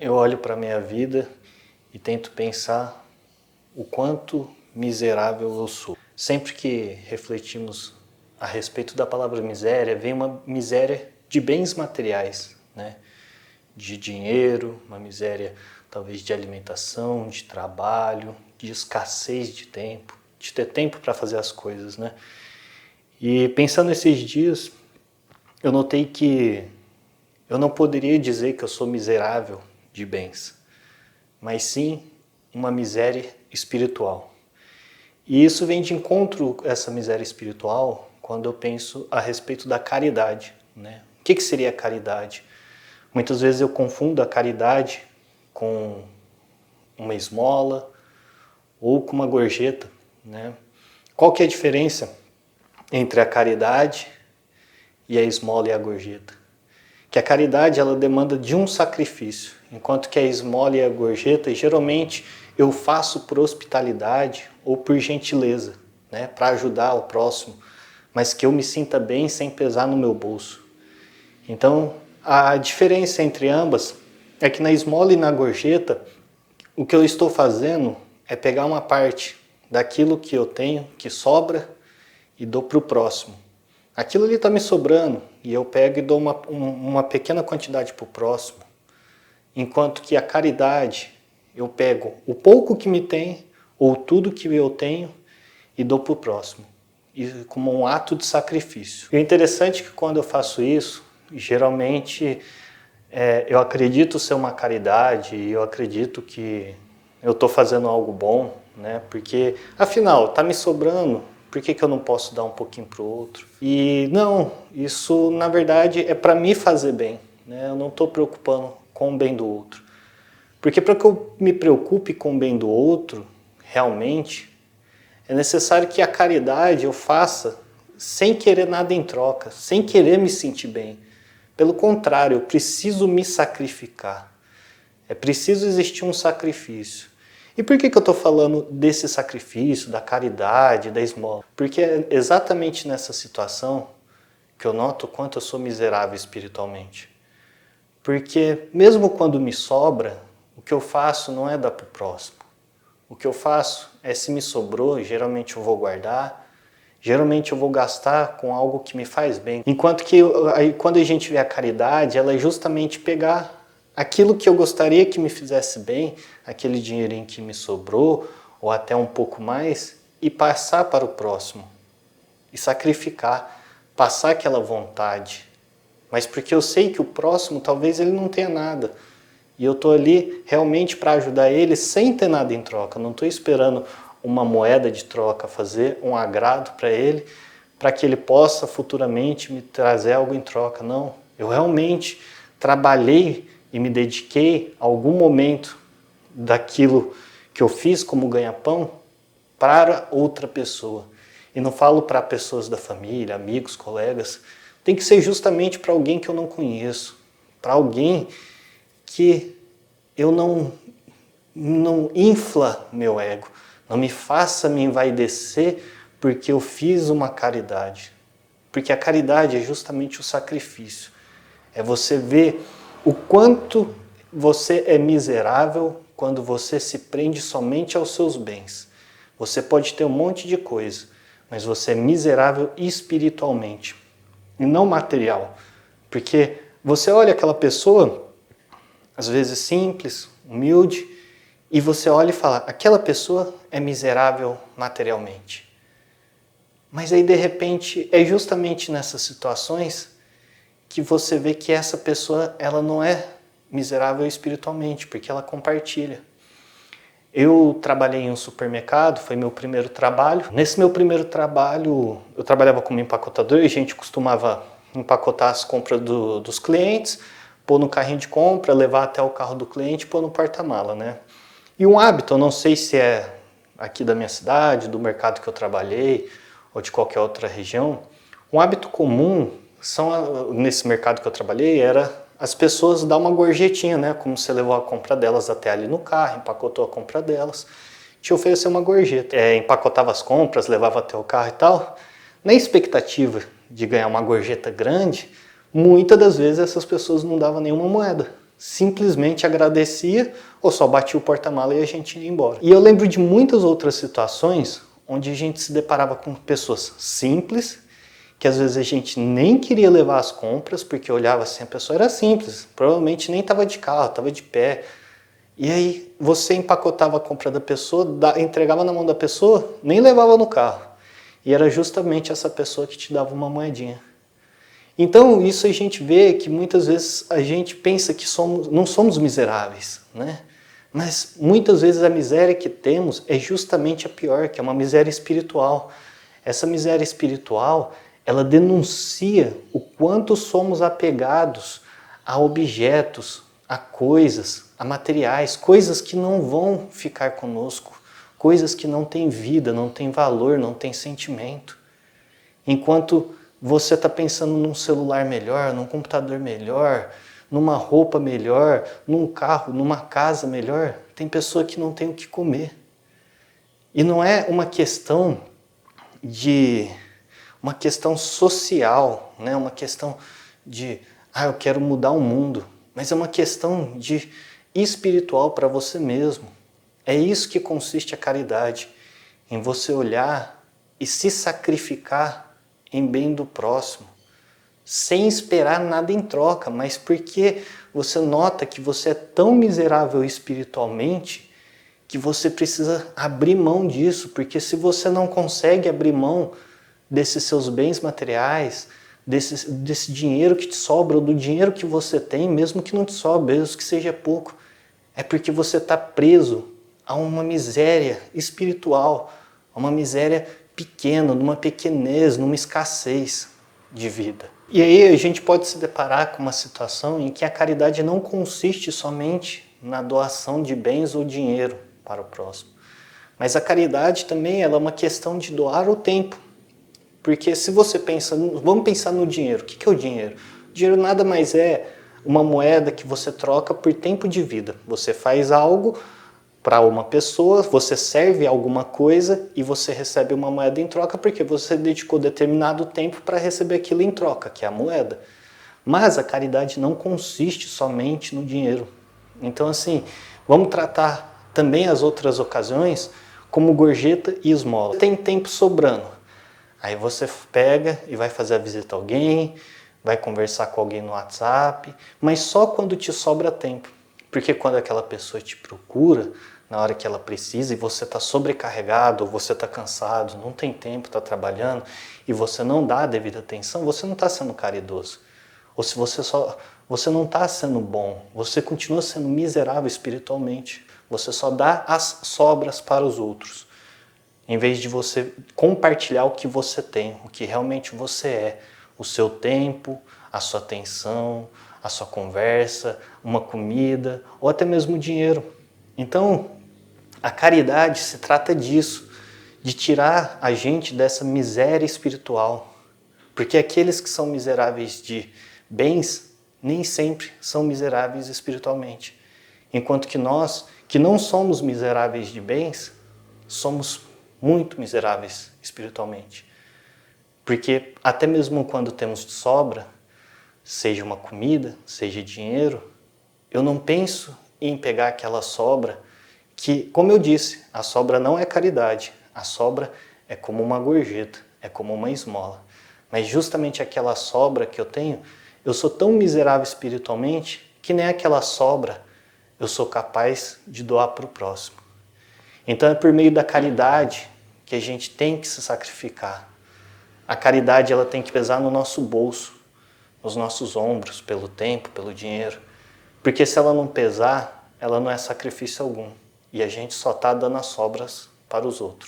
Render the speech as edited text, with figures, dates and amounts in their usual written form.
Eu olho para a minha vida e tento pensar o quanto miserável eu sou. Sempre que refletimos a respeito da palavra miséria, vem uma miséria de bens materiais, né? De dinheiro, uma miséria talvez de alimentação, de trabalho, de escassez de tempo, de ter tempo para fazer as coisas, né? E pensando esses dias, eu notei que eu não poderia dizer que eu sou miserável de bens, mas sim uma miséria espiritual. E isso vem de encontro, essa miséria espiritual, quando eu penso a respeito da caridade, né? O que seria a caridade? Muitas vezes eu confundo a caridade com uma esmola ou com uma gorjeta, né? Qual que é a diferença entre a caridade e a esmola e a gorjeta? Que a caridade ela demanda de um sacrifício, enquanto que a esmola e a gorjeta geralmente eu faço por hospitalidade ou por gentileza, né, para ajudar o próximo, mas que eu me sinta bem sem pesar no meu bolso. Então, a diferença entre ambas é que na esmola e na gorjeta, o que eu estou fazendo é pegar uma parte daquilo que eu tenho, que sobra, e dou para o próximo. Aquilo ali está me sobrando e eu pego e dou uma pequena quantidade para o próximo. Enquanto que a caridade, eu pego o pouco que me tem ou tudo que eu tenho e dou para o próximo. E como um ato de sacrifício. E o interessante é que quando eu faço isso, geralmente eu acredito ser uma caridade e eu acredito que eu estou fazendo algo bom, né? Porque afinal, está me sobrando. Por que eu não posso dar um pouquinho para o outro? E não, isso na verdade é para me fazer bem, né? Eu não estou preocupando com o bem do outro. Porque para que eu me preocupe com o bem do outro, realmente, é necessário que a caridade eu faça sem querer nada em troca, sem querer me sentir bem. Pelo contrário, eu preciso me sacrificar. É preciso existir um sacrifício. E por que eu estou falando desse sacrifício, da caridade, da esmola? Porque é exatamente nessa situação que eu noto o quanto eu sou miserável espiritualmente. Porque mesmo quando me sobra, o que eu faço não é dar para o próximo. O que eu faço é, se me sobrou, geralmente eu vou guardar, geralmente eu vou gastar com algo que me faz bem. Enquanto que quando a gente vê a caridade, ela é justamente pegar aquilo que eu gostaria que me fizesse bem, aquele dinheirinho que me sobrou, ou até um pouco mais, e passar para o próximo. E sacrificar, passar aquela vontade. Mas porque eu sei que o próximo talvez ele não tenha nada. E eu estou ali realmente para ajudar ele sem ter nada em troca. Não estou esperando uma moeda de troca, fazer um agrado para ele, para que ele possa futuramente me trazer algo em troca. Não, eu realmente trabalhei e me dediquei a algum momento daquilo que eu fiz como ganha-pão para outra pessoa. E não falo para pessoas da família, amigos, colegas. Tem que ser justamente para alguém que eu não conheço. Para alguém que eu não infla meu ego. Não me faça me envaidecer porque eu fiz uma caridade. Porque a caridade é justamente o sacrifício. É você ver o quanto você é miserável quando você se prende somente aos seus bens. Você pode ter um monte de coisa, mas você é miserável espiritualmente e não material. Porque você olha aquela pessoa, às vezes simples, humilde, e você olha e fala, aquela pessoa é miserável materialmente. Mas aí de repente é justamente nessas situações que você vê que essa pessoa ela não é miserável espiritualmente, porque ela compartilha. Eu trabalhei em um supermercado, foi meu primeiro trabalho. Nesse meu primeiro trabalho, eu trabalhava como empacotador e a gente costumava empacotar as compras dos clientes, pôr no carrinho de compra, levar até o carro do cliente e pôr no porta-mala, né? E um hábito, eu não sei se é aqui da minha cidade, do mercado que eu trabalhei ou de qualquer outra região, um hábito comum nesse mercado que eu trabalhei era as pessoas dar uma gorjetinha, né? Como você levou a compra delas até ali no carro, empacotou a compra delas, te ofereceu uma gorjeta. Empacotava as compras, levava até o carro e tal. Na expectativa de ganhar uma gorjeta grande, muitas das vezes essas pessoas não davam nenhuma moeda. simplesmente agradecia ou só batia o porta-mala e a gente ia embora. E eu lembro de muitas outras situações onde a gente se deparava com pessoas simples, que às vezes a gente nem queria levar as compras, porque olhava assim, a pessoa era simples, provavelmente nem estava de carro, estava de pé. E aí você empacotava a compra da pessoa, entregava na mão da pessoa, nem levava no carro. E era justamente essa pessoa que te dava uma moedinha. Então isso a gente vê que muitas vezes a gente pensa que não somos miseráveis, né? Mas muitas vezes a miséria que temos é justamente a pior, que é uma miséria espiritual. Essa miséria espiritual, ela denuncia o quanto somos apegados a objetos, a coisas, a materiais, coisas que não vão ficar conosco, coisas que não têm vida, não têm valor, não têm sentimento. Enquanto você está pensando num celular melhor, num computador melhor, numa roupa melhor, num carro, numa casa melhor, tem pessoa que não tem o que comer. E não é uma questão social, né? Uma questão de, eu quero mudar o mundo, mas é uma questão de espiritual para você mesmo. É isso que consiste a caridade, em você olhar e se sacrificar em bem do próximo, sem esperar nada em troca, mas porque você nota que você é tão miserável espiritualmente que você precisa abrir mão disso, porque se você não consegue abrir mão desses seus bens materiais, desse dinheiro que te sobra, ou do dinheiro que você tem, mesmo que não te sobre, mesmo que seja pouco, é porque você está preso a uma miséria espiritual, a uma miséria pequena, numa pequenez, numa escassez de vida. E aí a gente pode se deparar com uma situação em que a caridade não consiste somente na doação de bens ou dinheiro para o próximo. Mas a caridade também ela é uma questão de doar o tempo. Porque se você pensa, vamos pensar no dinheiro. O que é o dinheiro? O dinheiro nada mais é uma moeda que você troca por tempo de vida. Você faz algo para uma pessoa, você serve alguma coisa e você recebe uma moeda em troca porque você dedicou determinado tempo para receber aquilo em troca, que é a moeda. Mas a caridade não consiste somente no dinheiro. Então assim, vamos tratar também as outras ocasiões como gorjeta e esmola. Tem tempo sobrando. Aí você pega e vai fazer a visita a alguém, vai conversar com alguém no WhatsApp, mas só quando te sobra tempo. Porque quando aquela pessoa te procura, na hora que ela precisa, e você está sobrecarregado, ou você está cansado, não tem tempo, está trabalhando, e você não dá a devida atenção, você não está sendo caridoso. Ou se você não está sendo bom, você continua sendo miserável espiritualmente. Você só dá as sobras para os outros, em vez de você compartilhar o que você tem, o que realmente você é, o seu tempo, a sua atenção, a sua conversa, uma comida ou até mesmo dinheiro. Então, a caridade se trata disso, de tirar a gente dessa miséria espiritual. Porque aqueles que são miseráveis de bens, nem sempre são miseráveis espiritualmente. Enquanto que nós, que não somos miseráveis de bens, somos muito miseráveis espiritualmente. Porque até mesmo quando temos de sobra, seja uma comida, seja dinheiro, eu não penso em pegar aquela sobra que, como eu disse, a sobra não é caridade, a sobra é como uma gorjeta, é como uma esmola. Mas justamente aquela sobra que eu tenho, eu sou tão miserável espiritualmente que nem aquela sobra eu sou capaz de doar para o próximo. Então é por meio da caridade que a gente tem que se sacrificar. A caridade ela tem que pesar no nosso bolso, nos nossos ombros, pelo tempo, pelo dinheiro. Porque se ela não pesar, ela não é sacrifício algum. E a gente só está dando as sobras para os outros.